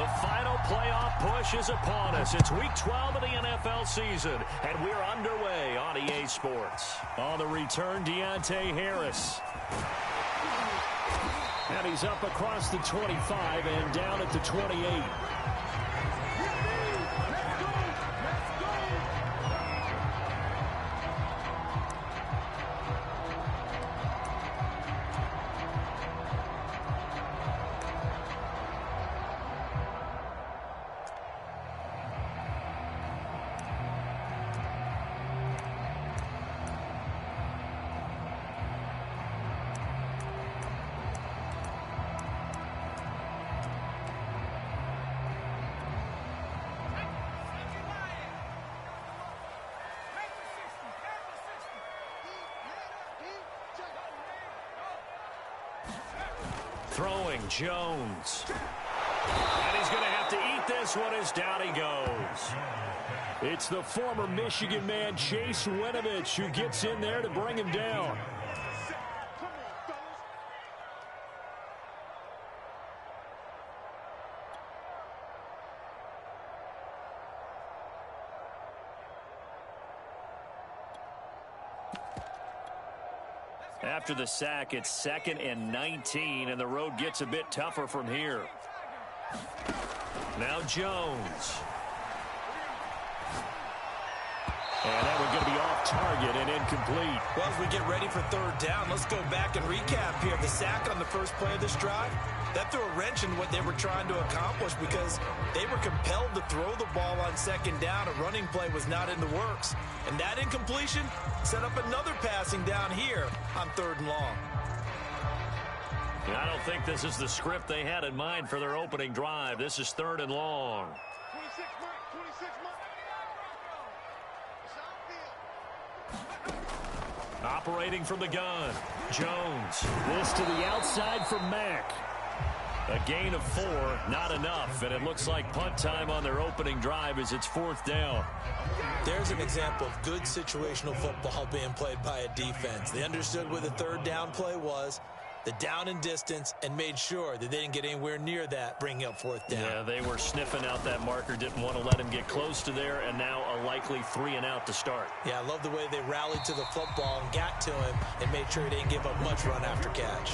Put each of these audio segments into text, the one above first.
The final playoff push is upon us. It's Week 12 of the NFL season, and we're underway on EA Sports. On the return, Deontay Harris. And he's up across the 25 and down at the 28. Throwing Jones. And he's going to have to eat this one as down he goes. It's the former Michigan man, Chase Winovich, who gets in there to bring him down. After the sack, it's 2nd and 19, and the road gets a bit tougher from here. Now Jones. And that one's going to be off target and incomplete. Well, as we get ready for third down, let's go back and recap here. The sack on the first play of this drive, that threw a wrench in what they were trying to accomplish because they were compelled to throw the ball on second down. A running play was not in the works. And that incompletion set up another passing down here on 3rd and long. I don't think this is the script they had in mind for their opening drive. This is 3rd and long. 26 Operating from the gun, Jones. This to the outside from Mack. A gain of 4, not enough, and it looks like punt time on their opening drive as it's 4th down. There's an example of good situational football being played by a defense. They understood where the 3rd down play was, the down and distance, and made sure that they didn't get anywhere near that, bringing up 4th down. Yeah, they were sniffing out that marker, didn't want to let him get close to there, and now a likely 3 and out to start. Yeah, I love the way they rallied to the football and got to him and made sure he didn't give up much run after catch.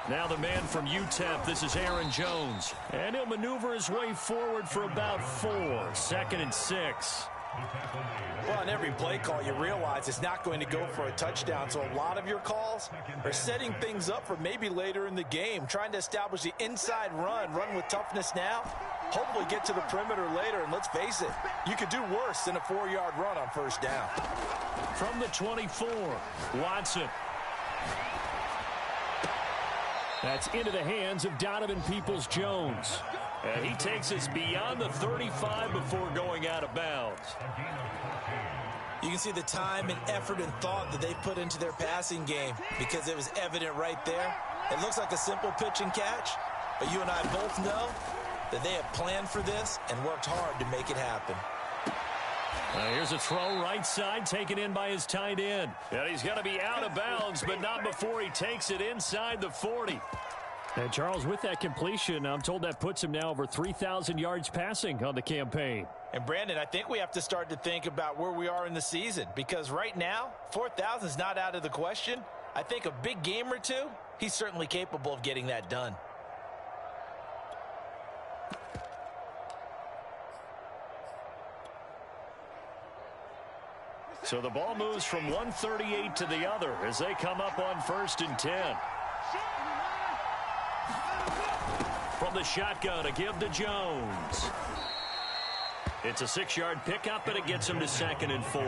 Now the man from UTEP, this is Aaron Jones. And he'll maneuver his way forward for about 4. 2nd and 6. Well, on every play call, you realize it's not going to go for a touchdown. So a lot of your calls are setting things up for maybe later in the game, trying to establish the inside run with toughness now, hopefully get to the perimeter later. And let's face it, you could do worse than a 4-yard run on 1st down. From the 24, Watson. That's into the hands of Donovan Peoples-Jones. And he takes us beyond the 35 before going out of bounds. You can see the time and effort and thought that they put into their passing game because it was evident right there. It looks like a simple pitch and catch, but you and I both know that they have planned for this and worked hard to make it happen. Here's a throw right side taken in by his tight end. And he's going to be out of bounds, but not before he takes it inside the 40. And Charles, with that completion, I'm told that puts him now over 3,000 yards passing on the campaign. And Brandon, I think we have to start to think about where we are in the season, because right now, 4,000 is not out of the question. I think a big game or two, he's certainly capable of getting that done. So the ball moves from 138 to the other as they come up on 1st and 10. From the shotgun, a give to Jones. It's a 6-yard pickup, and it gets him to 2nd and 4.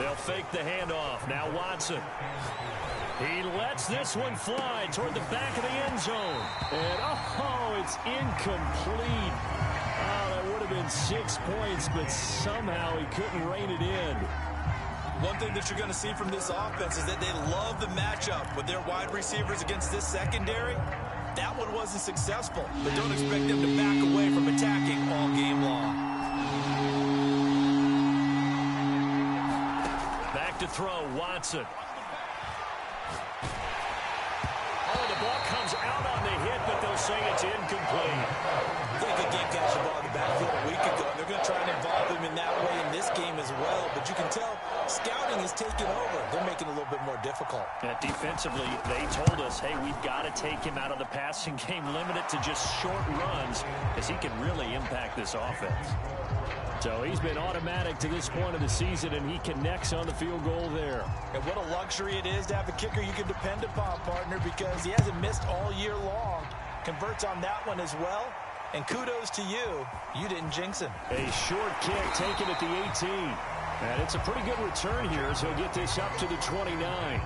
They'll fake the handoff. Now Watson. He lets this one fly toward the back of the end zone. And, it's incomplete. Oh, that would have been 6 points, but somehow he couldn't rein it in. One thing that you're going to see from this offense is that they love the matchup with their wide receivers against this secondary. That one wasn't successful, but don't expect them to back away from attacking all game long. Back to throw, Watson. Oh, the ball comes out on the hit, but they'll say it's incomplete. They could get catch the ball in the backfield a week ago. They're going to try and involve him in that way in this game as well. But you can tell scouting is taking over. They're making it a little bit more difficult. Yeah, defensively, they told us, hey, we've got to take him out of the passing game, limit it to just short runs, as he can really impact this offense. So he's been automatic to this point of the season, and he connects on the field goal there. And what a luxury it is to have a kicker you can depend upon, partner, because he hasn't missed all year long. Converts on that one as well. And kudos to you. You didn't jinx him. A short kick taken at the 18. And it's a pretty good return here as he'll get this up to the 29.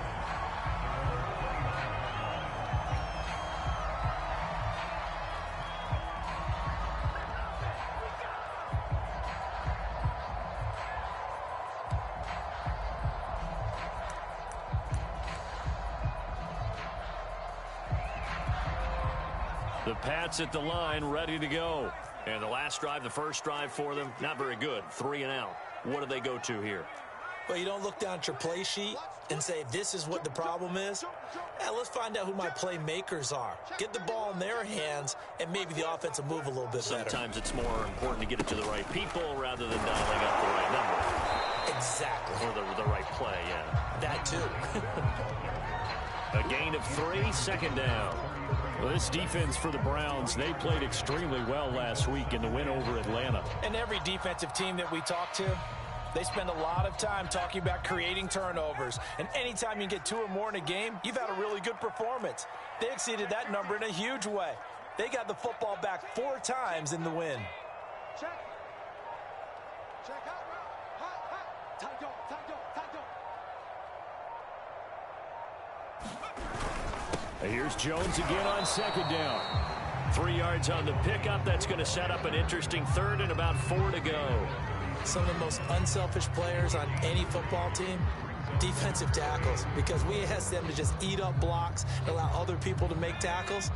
The Pats at the line, ready to go. And the last drive, the first drive for them, not very good. 3 and out. What do they go to here? Well, you don't look down at your play sheet and say, this is what the problem is. Yeah, let's find out who my playmakers are. Get the ball in their hands, and maybe the offense will move a little bit better. Sometimes it's more important to get it to the right people rather than dialing up the right number. Exactly. Or the right play, yeah. That too. A gain of 3, second down. Well, this defense for the Browns, they played extremely well last week in the win over Atlanta. And every defensive team that we talk to, they spend a lot of time talking about creating turnovers. And anytime you get 2 or more in a game, you've had a really good performance. They exceeded that number in a huge way. They got the football back 4 times in the win. Check. Check out. Hot. Tight go. Here's Jones again on second down. 3 yards on the pickup. That's going to set up an interesting third and about 4 to go. Some of the most unselfish players on any football team, defensive tackles, because we ask them to just eat up blocks and allow other people to make tackles.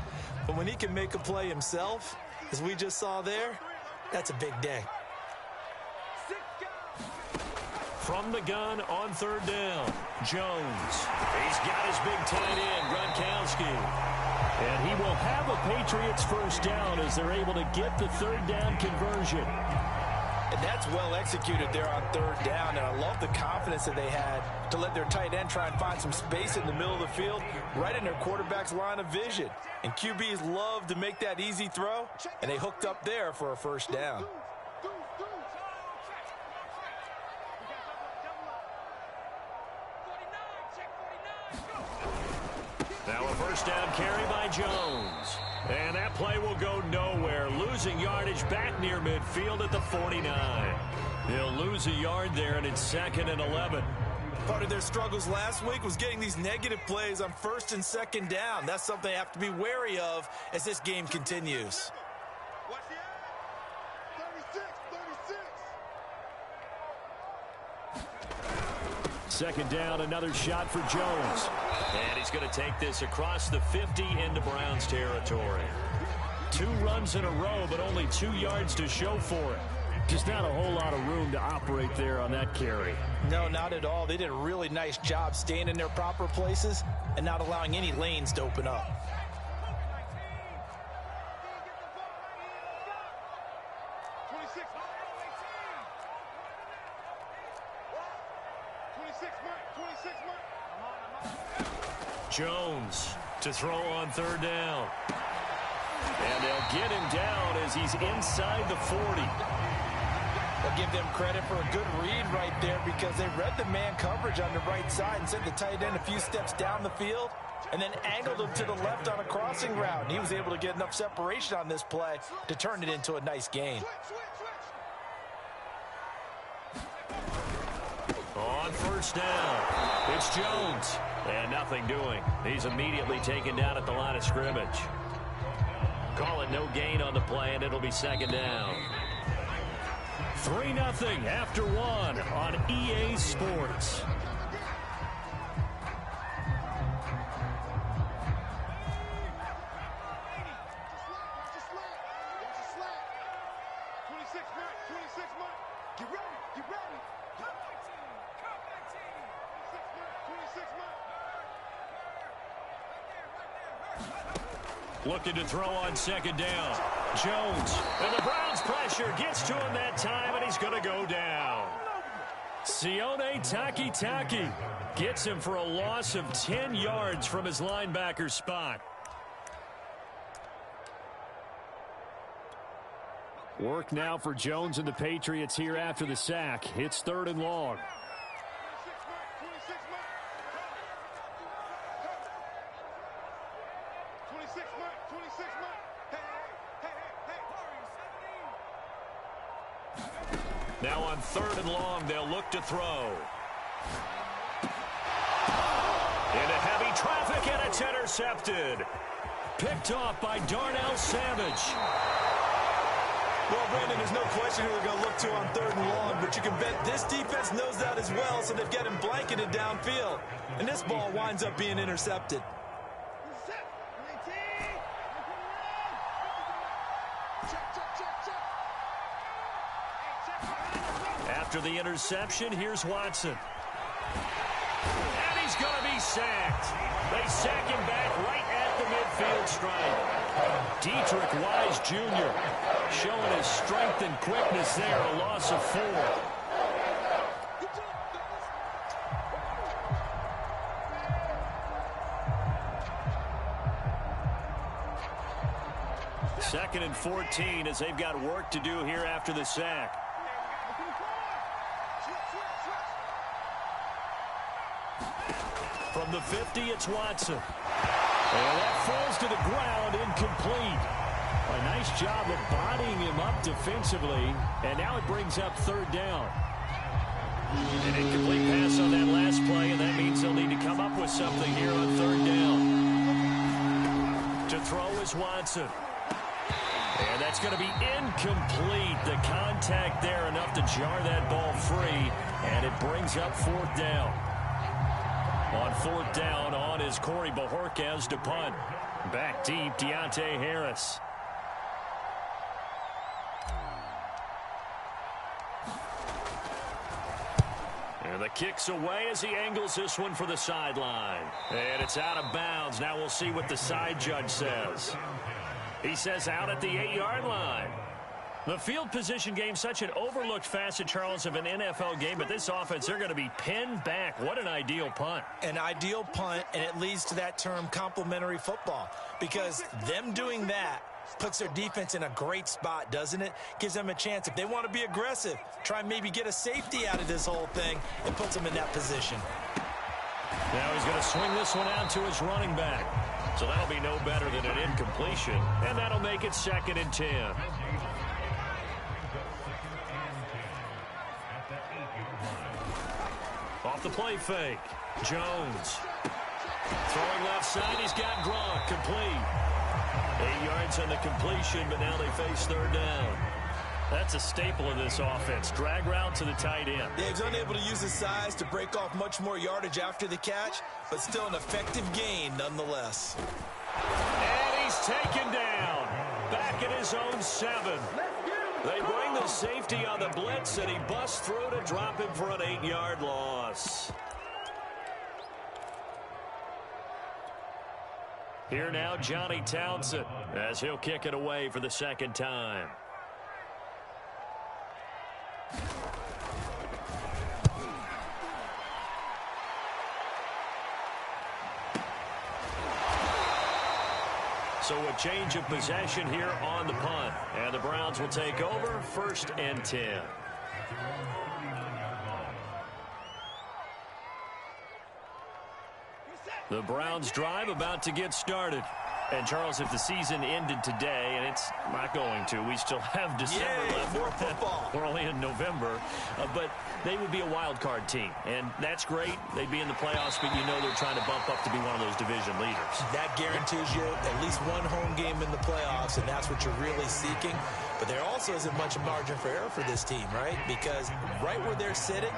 But when he can make a play himself, as we just saw there, that's a big day. From the gun on third down, Jones. He's got his big tight end, Gronkowski. And he will have a Patriots first down as they're able to get the third down conversion. And that's well executed there on third down. And I love the confidence that they had to let their tight end try and find some space in the middle of the field, right in their quarterback's line of vision. And QBs love to make that easy throw, and they hooked up there for a first down. Now a first down carry by Jones. And that play will go nowhere. Losing yardage back near midfield at the 49. He'll lose a yard there, and it's 2nd and 11. Part of their struggles last week was getting these negative plays on 1st and 2nd down. That's something they have to be wary of as this game continues. Watch the end. 36. Second down, another shot for Jones. And he's going to take this across the 50 into Browns territory. 2 runs in a row, but only 2 yards to show for it. Just not a whole lot of room to operate there on that carry. No, not at all. They did a really nice job staying in their proper places and not allowing any lanes to open up. Jones to throw on third down. And they'll get him down as he's inside the 40. I'll give them credit for a good read right there because they read the man coverage on the right side and sent the tight end a few steps down the field and then angled him to the left on a crossing route. And he was able to get enough separation on this play to turn it into a nice gain. On on first down. It's Jones. And nothing doing. He's immediately taken down at the line of scrimmage. Call it no gain on the play, and it'll be second down. 3-0 after one on EA Sports. Looking to throw on second down. Jones. And the Browns pressure gets to him that time, and he's going to go down. Sione Takitaki gets him for a loss of 10 yards from his linebacker spot. Work now for Jones and the Patriots here after the sack. It's 3rd and long. Now on 3rd and long, they'll look to throw. Into heavy traffic, and it's intercepted. Picked off by Darnell Savage. Well, Brandon, there's no question who they're going to look to on 3rd and long, but you can bet this defense knows that as well, so they've got him blanketed downfield. And this ball winds up being intercepted. After the interception, here's Watson. And he's going to be sacked. They sack him back right at the midfield stripe. Dietrich Wise Jr. showing his strength and quickness there, a loss of 4. Second and 14 as they've got work to do here after the sack. From the 50, it's Watson. And that falls to the ground, incomplete. A nice job of bodying him up defensively, and now it brings up 3rd down. An incomplete pass on that last play, and that means they'll need to come up with something here on 3rd down. To throw is Watson. And that's going to be incomplete. The contact there enough to jar that ball free, and it brings up 4th down. On 4th down, on is Corey Bojorquez to punt. Back deep, Deontay Harris. And the kick's away as he angles this one for the sideline. And it's out of bounds. Now we'll see what the side judge says. He says out at the 8-yard line. The field position game, such an overlooked facet, Charles, of an NFL game. But this offense, they're going to be pinned back. What an ideal punt. An ideal punt, and it leads to that term complementary football. Because them doing that puts their defense in a great spot, doesn't it? Gives them a chance. If they want to be aggressive, try and maybe get a safety out of this whole thing, it puts them in that position. Now he's going to swing this one out to his running back. So that'll be no better than an incompletion. And that'll make it 2nd and 10. Off the play fake. Jones. Throwing left side. He's got Gronk. Complete. 8 yards on the completion, but now they face 3rd down. That's a staple of this offense. Drag route to the tight end. Yeah, he's unable to use his size to break off much more yardage after the catch, but still an effective gain nonetheless. And he's taken down. Back at his own 7. They bring the safety on the blitz, and he busts through to drop him for an 8-yard loss. Here now, Johnny Townsend, as he'll kick it away for the 2nd time. So a change of possession here on the punt. And the Browns will take over 1st and 10. The Browns drive about to get started. And, Charles, if the season ended today, and it's not going to, we still have December left. More football. We're only in November. But they would be a wild card team. And that's great. They'd be in the playoffs, but you know they're trying to bump up to be one of those division leaders. That guarantees you at least one home game in the playoffs, and that's what you're really seeking. But there also isn't much margin for error for this team, right? Because right where they're sitting,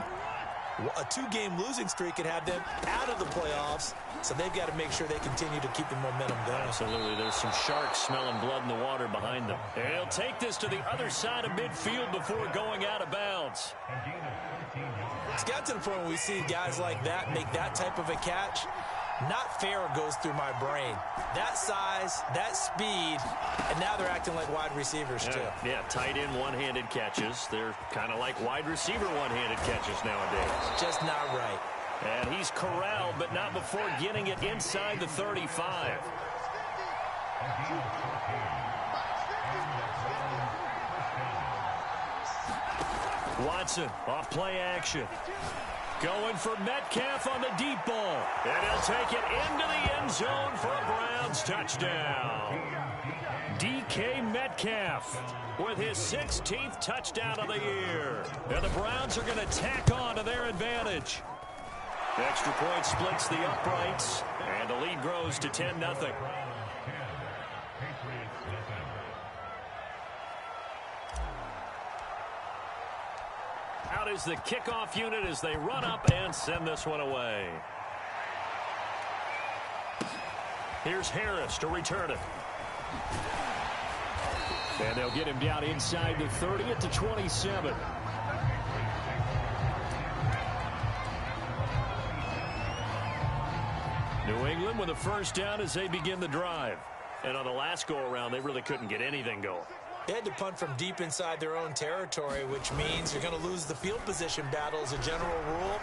a 2-game losing streak could have them out of the playoffs, so they've got to make sure they continue to keep the momentum going. Absolutely. There's some sharks smelling blood in the water behind them. And he'll take this to the other side of midfield before going out of bounds. It's got to the point where we see guys like that make that type of a catch. Not fair goes through my brain. That size, that speed, and now they're acting like wide receivers too. Yeah, tight end one-handed catches. They're kind of like wide receiver one-handed catches nowadays. Just not right. And he's corralled, but not before getting it inside the 35. Watson off play action. Going for Metcalf on the deep ball. And he'll take it into the end zone for a Browns touchdown. DK Metcalf with his 16th touchdown of the year. And the Browns are going to tack on to their advantage. Extra point splits the uprights. And the lead grows to 10-0. Out is the kickoff unit as they run up and send this one away. Here's Harris to return it. And they'll get him down inside the 30 at the 27. New England with a first down as they begin the drive. And on the last go-around, they really couldn't get anything going. They had to punt from deep inside their own territory, which means you're going to lose the field position battle as a general rule.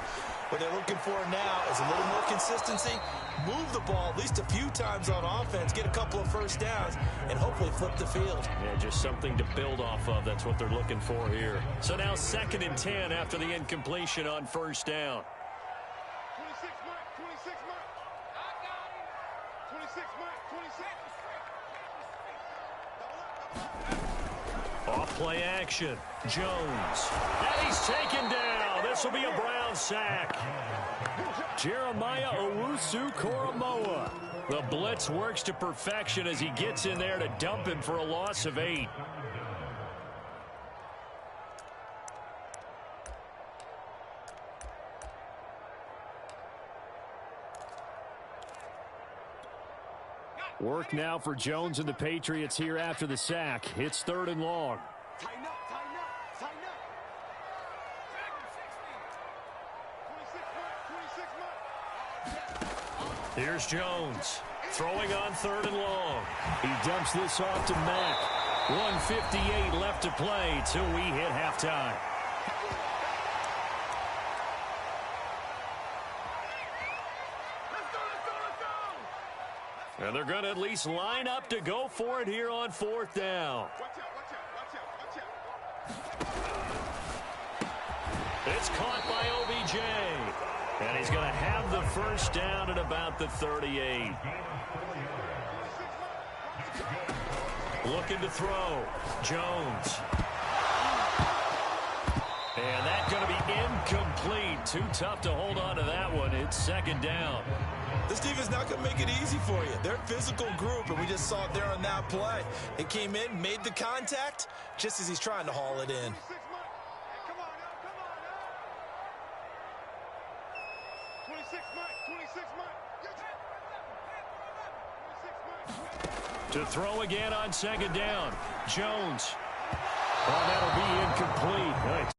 What they're looking for now is a little more consistency, move the ball at least a few times on offense, get a couple of first downs, and hopefully flip the field. Yeah, just something to build off of. That's what they're looking for here. So now 2nd and 10 after the incompletion on first down. 26 mark, 26 mark. I got him. 26 mark, 26. Off play action. Jones. And he's taken down. This will be a Brown sack. Jeremiah Owusu-Koramoah. The blitz works to perfection as he gets in there to dump him for a loss of 8. Work now for Jones and the Patriots here after the sack. It's 3rd and long. Tighten up, tighten up, tighten up. 26 mark, 26 mark. Here's Jones. Throwing on 3rd and long. He dumps this off to Mack. 1:58 left to play till we hit halftime. And they're going to at least line up to go for it here on 4th down. Watch out, watch out, watch out, watch out. It's caught by OBJ. And he's going to have the first down at about the 38. Looking to throw. Jones. And that's going to be incomplete. Too tough to hold on to that one. It's 2nd down. This defense not going to make it easy for you. They're a physical group, and we just saw it there on that play. They came in, made the contact, just as he's trying to haul it in. 26 mark. Come on now, come on now. 26 mark, 26 mark. 26 mark. To throw again on 2nd down. Jones. Oh, that'll be incomplete. Nice.